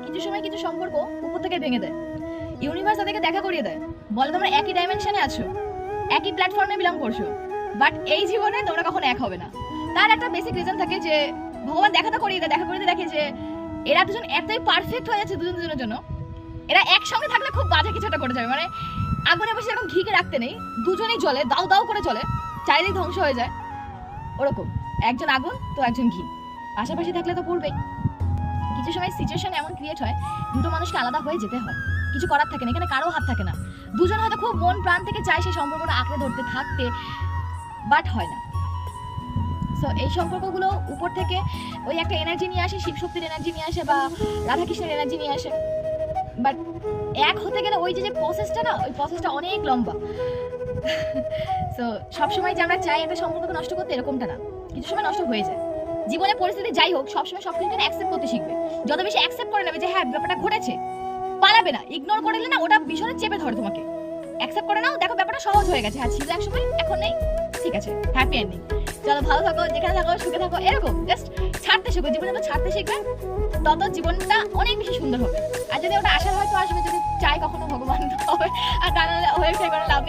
কিছু সময় কিছু সম্পর্ক উপর থেকে ভেঙে দেয়, ইউনিভার্স তাদেরকে দেখা করিয়ে দেয়, বলে তোমরা একই ডাইমেনশনে আছো, একই প্ল্যাটফর্মে বিলং করছো, বাট এই জীবনে তোমরা কখনো এক হবে না। তার একটা বেসিক রিজন থাকে যে ভগবান দেখা করিয়ে দেয়, দেখে যে এরা দুজন এতই পারফেক্ট হয়ে যাচ্ছে দুজনের জন্য, এরা একসঙ্গে থাকলে খুব বাজে কিছু একটা করে যাবে। মানে আগুনে বসে এরকম ঘিকে রাখতে নেই, দুজনেই জ্বলে, দাও দাও করে চলে, চারিদিক ধ্বংস হয়ে যায়। ওরকম একজন আগুন তো একজন ঘি, পাশাপাশি থাকলে তো পড়বেই। কিছু সময় সিচুয়েশন এমন ক্রিয়েট হয়, দুটো মানুষকে আলাদা হয়ে যেতে হয়, কিছু করার থাকে না, এখানে কারো হাত থাকে না। দুজন হয়তো খুব মন প্রাণ থেকে চায় সেই সম্পর্কটা আঁকড়ে ধরতে থাকতে, বাট হয় না। সো এই সম্পর্কগুলো উপর থেকে ওই একটা এনার্জি নিয়ে আসে, শিবশক্তির এনার্জি নিয়ে আসে বা রাধাকৃষ্ণের এনার্জি নিয়ে আসে, বাট এক হতে গেলে ওই যে প্রসেসটা না, ওই প্রসেসটা অনেক লম্বা। সো সবসময় যে আমরা চাই একটা সম্পর্ককে নষ্ট করতে, এরকমটা না, কিছু সময় নষ্ট হয়ে যায়। জীবনে পরিস্থিতি যাই হোক, সবসময় সব কিছু অ্যাকসেপ্ট করতে শিখবে। যত বেশি অ্যাকসেপ্ট করে নেবে যে হ্যাঁ ব্যাপারটা ঘটেছে, পালাবে না, ইগনোর করে নিলে না ওটা ভীষণ চেপে ধরে তোমাকে। অ্যাকসেপ্ট করে নাও, দেখো ব্যাপারটা সহজ হয়ে গেছে, হ্যাঁ ছিল এক সময়, এখন নেই, ঠিক আছে, হ্যাপি এন্ডিং, চলো ভালো থাকো, যেখানে থাকো সুখে থাকো, এরকম জাস্ট ছাড়তে শিখো। জীবনে যত ছাড়তে শিখবে তত জীবনটা অনেক বেশি সুন্দর হবে। আর যদি ওটা আসার হয়তো আসবে, যদি চাই কখনো ভগবান হবে, আর তা নাহলে ওয়েবসাইট করে লাভ নেই।